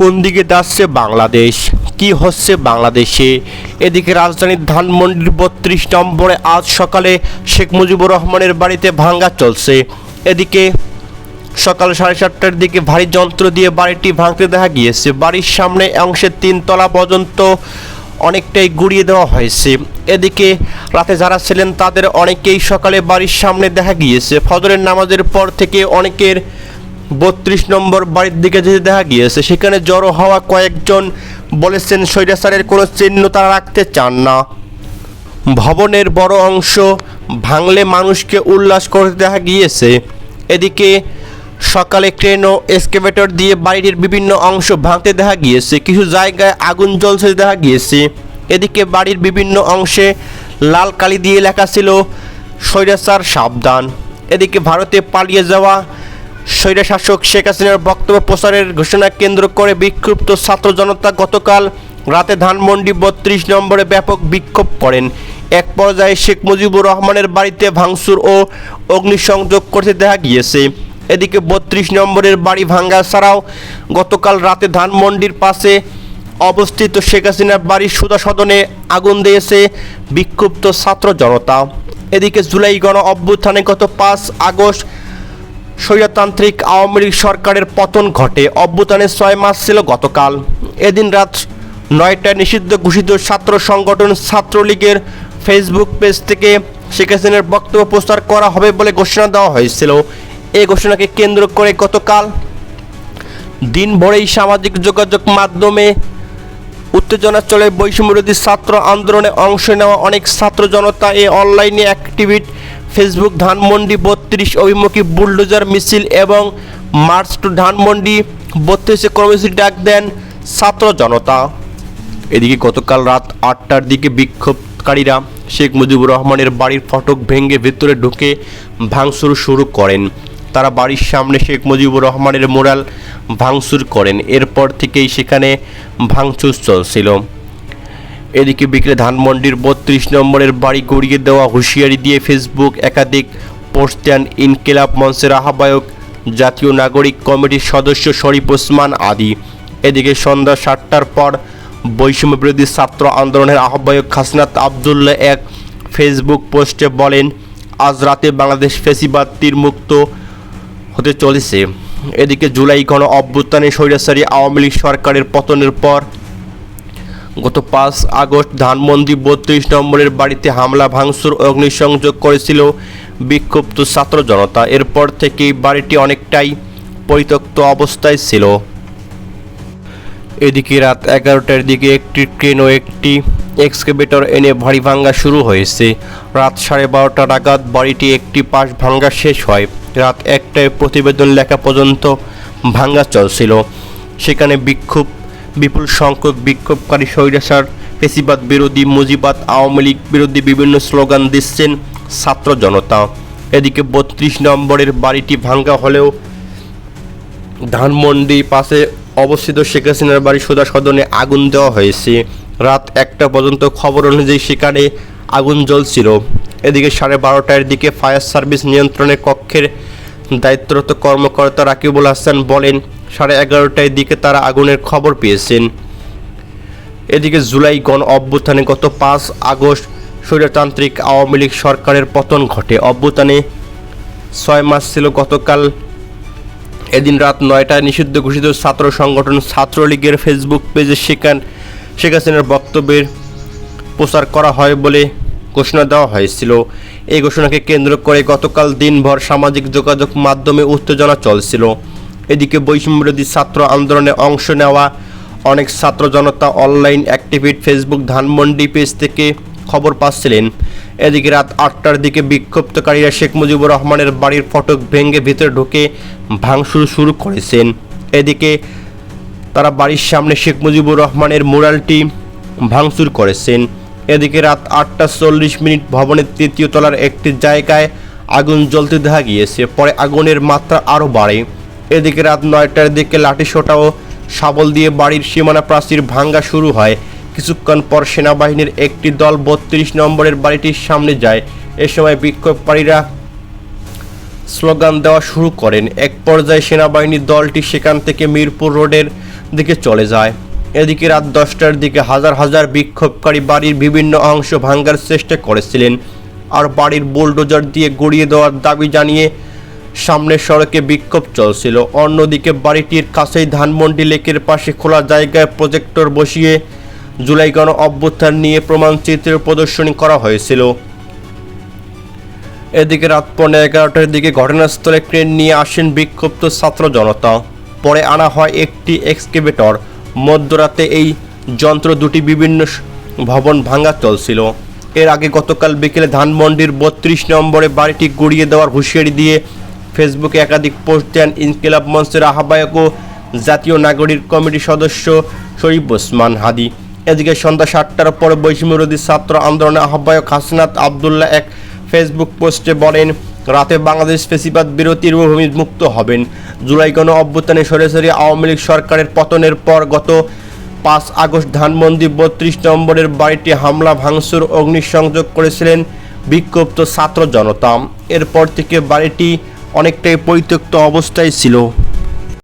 কোন দিকে যাচ্ছে বাংলাদেশ, কি হচ্ছে বাংলাদেশে। এদিকে রাজধানীর ধানমন্ডির 32 নম্বরে আজ সকালে শেখ মুজিবুর রহমানের বাড়িতে ভাঙা চলছে। এদিকে সকাল 7:30টার দিকে ভারী যন্ত্র দিয়ে বাড়িটি ভাঙতে দেখা গিয়েছে। বাড়ির সামনে অংশে 3 তলা পর্যন্ত অনেকটাই গুড়িয়ে দেওয়া হয়েছে। এদিকে রাতে যারা ছিলেন তাদের অনেকেই সকালে বাড়ির সামনে দেখা গিয়েছে। ফজরের নামাজের পর থেকে অনেকের 32 নম্বর বাড়ির দিকে যেতে দেখা গিয়েছে। সেখানে জড়ো হওয়া কয়েকজন বলেছেন স্বৈরাচারের কোনো চিহ্ন তারা রাখতে চান না। ভবনের বড় অংশ ভাঙলে মানুষকে উল্লাস করতে দেখা গিয়েছে। এদিকে সকালে ক্রেন ও এক্সকেভেটর দিয়ে বাড়িটির বিভিন্ন অংশ ভাঙতে দেখা গিয়েছে। কিছু জায়গায় আগুন জ্বলছে দেখা গিয়েছে। এদিকে বাড়ির বিভিন্ন অংশে লাল কালি দিয়ে লেখা ছিল স্বৈরাচার সাবধান। এদিকে ভারতে পালিয়ে যাওয়া স্বৈরশাসক শেখ হাসিনার বক্তব্য প্রচারের ঘোষণা কেন্দ্র করে বিক্ষুব্ধ ছাত্র জনতা গতকাল রাতে ধানমন্ডি 32 নম্বরে ব্যাপক বিক্ষোভ করেন। এক পর্যায়ে শেখ মুজিবুর রহমানের বাড়িতে ভাঙচুর ও অগ্নিসংযোগ করতে দেখা গিয়েছে। এদিকে 32 নম্বরের বাড়ি ভাঙ্গা ছাড়াও গতকাল রাতে ধানমন্ডির পাশে অবস্থিত শেখ হাসিনার বাড়ির সুধা সদনে আগুন দিয়েছে বিক্ষুব্ধ ছাত্র জনতা। এদিকে জুলাই গণ অভ্যুত্থানে গত 5 আগস্ট স্বৈরতান্ত্রিক আওয়ামী লীগ সরকারের পতন ঘটে। অভ্যুত্থানের 6 মাস ছিল গতকাল। এদিন রাত 9টায় নিষিদ্ধ ঘোষিত ছাত্র সংগঠন ছাত্রলীগের ফেসবুক পেজ থেকে শেখ হাসিনার বক্তব্য প্রচার করা হবে বলে ঘোষণা দেওয়া হয়েছিল। এই ঘোষণাকে কেন্দ্র করে গতকাল দিনভরেই সামাজিক যোগাযোগ মাধ্যমে উত্তেজনা চলে। বৈষম্যবিরোধী ছাত্র আন্দোলনে অংশ নেওয়া অনেক ছাত্র জনতা এই অনলাইনে অ্যাক্টিভিট ফেসবুক ধানমন্ডি 32 অভিমুখী বুলডোজার মিছিল এবং মার্চ টু ধানমন্ডি 32 কর্মসূচি ডাক দেন ছাত্র জনতা। এদিকে গতকাল রাত 8টার দিকে বিক্ষোভকারীরা শেখ মুজিবুর রহমানের বাড়ির ফটক ভেঙে ভেতরে ঢুকে ভাঙচুর শুরু করেন। তারা বাড়ির সামনে শেখ মুজিবুর রহমানের মোরাল ভাঙচুর করেন। এরপর থেকেই সেখানে ভাঙচুর চলছিল। এদিকে বিকেলে ধানমন্ডির 32 নম্বরের বাড়ি গড়িয়ে দেওয়া হুঁশিয়ারি দিয়ে ফেসবুক একাধিক পোস্ট দেন ইনকিলাব মঞ্চের আহ্বায়ক, জাতীয় নাগরিক কমিটির সদস্য শরীফ ওসমান আদি। এদিকে সন্ধ্যা 7টার পর বৈষম্য বিরোধী ছাত্র আন্দোলনের আহ্বায়ক হাসনাত আবদুল্লাহ এক ফেসবুক পোস্টে বলেন, আজ রাতে বাংলাদেশ ফ্যাসিবাদ তীরমুক্ত হতে চলেছে। এদিকে জুলাই গণ অভ্যুত্থানে স্বৈরাচারী আওয়ামী লীগ সরকারের পতনের পর গত 5 আগস্ট ধানমন্ডি 32 নম্বরের বাড়িতে হামলা ভাঙচুর অগ্নিসংযোগ করেছিল বিক্ষুব্ধ ছাত্র জনতা। এরপর থেকেই বাড়িটি অনেকটাই পরিত্যক্ত অবস্থায় ছিল। এদিকে রাত 11টার দিকে একটি ট্রেন ও একটি এক্সকেভেটর এনে বাড়ি ভাঙা শুরু হয়েছে। রাত 12:30 নাগাদ বাড়িটি একটি পাশ ভাঙা শেষ হয়। রাত 1টায় প্রতিবেদন লেখা পর্যন্ত ভাঙা চলছিল। সেখানে বিপুল সংখ্যক বিক্ষোভকারী স্বৈরাচার ফ্যাসিবাদ বিরোধী, মুজিবাদ, আওয়ামী লীগ বিরোধী বিভিন্ন স্লোগান দিচ্ছেন ছাত্র জনতা। এদিকে 32 নম্বরের বাড়িটি ভাঙা হলেও ধানমন্ডি পাশে অবস্থিত শেখ হাসিনার বাড়ি সুধা সদনে আগুন দেওয়া হয়েছে। রাত 1টা পর্যন্ত খবর অনুযায়ী সেখানে আগুন জ্বলছিল। এদিকে 12:30টার দিকে ফায়ার সার্ভিস নিয়ন্ত্রণের কক্ষের দায়িত্বরত কর্মকর্তা রাকিবুল হাসান বলেন, 11:30টার দিকে তারা আগুনের খবর পেয়েছেন। এদিকে জুলাই গণ অভ্যুত্থানে গত 5 আগস্ট স্বৈরতান্ত্রিক আওয়ামী লীগ সরকারের পতন ঘটে। অভ্যুত্থানে 6 মাস ছিল গতকাল। এদিন রাত 9টায় নিষিদ্ধ ঘোষিত ছাত্র সংগঠন ছাত্রলীগের ফেসবুক পেজে শেখ হাসিনার বক্তব্যের প্রচার করা হয় বলে ঘোষণা দেওয়া হয়েছিল। এই ঘোষণাকে কেন্দ্র করে গতকাল দিনভর সামাজিক যোগাযোগ মাধ্যমে উত্তেজনা চলছিল। এদিকে বৈষম্যবিরোধী ছাত্র আন্দোলনে অংশ নেওয়া অনেক ছাত্র জনতা অনলাইন অ্যাক্টিভিট ফেসবুক ধানমন্ডি পেজ থেকে খবর পাচ্ছিলেন। এদিকে রাত 8টার দিকে বিক্ষুব্ধকারীরা শেখ মুজিবুর রহমানের বাড়ির ফটক ভেঙে ভিতরে ঢুকে ভাঙচুর শুরু করেছেন। এদিকে তারা বাড়ির সামনে শেখ মুজিবুর রহমানের মুরালটি ভাঙচুর করেছেন। এদিকে রাত 8টা 40 ভবনের 3য় তলার একটি জায়গায় আগুন জ্বলতে দেখা গিয়েছে। পরে আগুনের মাত্রা আরও বাড়ে। এদিকে রাত 9টার দিকে লাঠিসোঁটা ও শাবল দিয়ে বাড়ির সীমানা প্রাচীর ভাঙা শুরু হয়। কিছুক্ষণ পর সেনাবাহিনীর একটি দল 32 নম্বরের বাড়িটির সামনে যায়। এ সময় বিক্ষোভকারীরা স্লোগান দেওয়া শুরু করেন। এক পর্যায়ে সেনাবাহিনীর দলটি সেখান থেকে মিরপুর রোডের দিকে চলে যায়। এদিকে রাত 10টার দিকে হাজার হাজার বিক্ষোভকারী বাড়ির বিভিন্ন অংশ ভাঙার চেষ্টা করেছিলেন আর বাড়ির বুলডোজার দিয়ে গড়িয়ে দেওয়ার দাবি জানিয়ে সামনের সড়কে বিক্ষোভ চলছিল। অন্যদিকে বাড়িটির কাছেই ধানমন্ডি লেকের পাশে খোলা জায়গায় প্রজেক্টর বসিয়ে জুলাই গণ অভ্যুত্থান নিয়ে প্রমাণচিত্রের প্রদর্শনী করা হয়েছিল। এদিকে রাত 11:15টার দিকে ঘটনাস্থলে ক্রেন নিয়ে আসেন বিক্ষুব্ধ ছাত্র জনতা। পরে আনা হয় একটি এক্সকেভেটর। মধ্যরাতে এই যন্ত্র দুটি বিভিন্ন ভবন ভাঙা চলছিল। এর আগে গতকাল বিকেলে ধানমন্ডির 32 নম্বরে বাড়িটি গুড়িয়ে দেওয়ার হুঁশিয়ারি দিয়ে ফেসবুকে একাধিক পোস্ট দেন ইনকিলাব মঞ্চের আহ্বায়ক ও জাতীয় নাগরিক কমিটির সদস্য শরীফ ওসমান হাদি। এদিকে সন্ধ্যা 7টার পর বৈষম্যবিরোধী ছাত্র আন্দোলনের আহ্বায়ক হাসনাত আবদুল্লাহ এক ফেসবুক পোস্টে বলেন, রাতে বাংলাদেশ ফ্যাসিবাদ বিরোধী রূপভূমি মুক্ত হবেন। জুলাই গণ অভ্যুত্থানে সরাসরি আওয়ামী লীগ সরকারের পতনের পর গত 5 আগস্ট ধানমন্ডি 32 নম্বরের বাড়িটি হামলা ভাঙচুর অগ্নিসংযোগ করেছিলেন বিক্ষুব্ধ ছাত্র জনতা। এরপর থেকে বাড়িটি অনেকটাই পরিত্যক্ত অবস্থায় ছিল।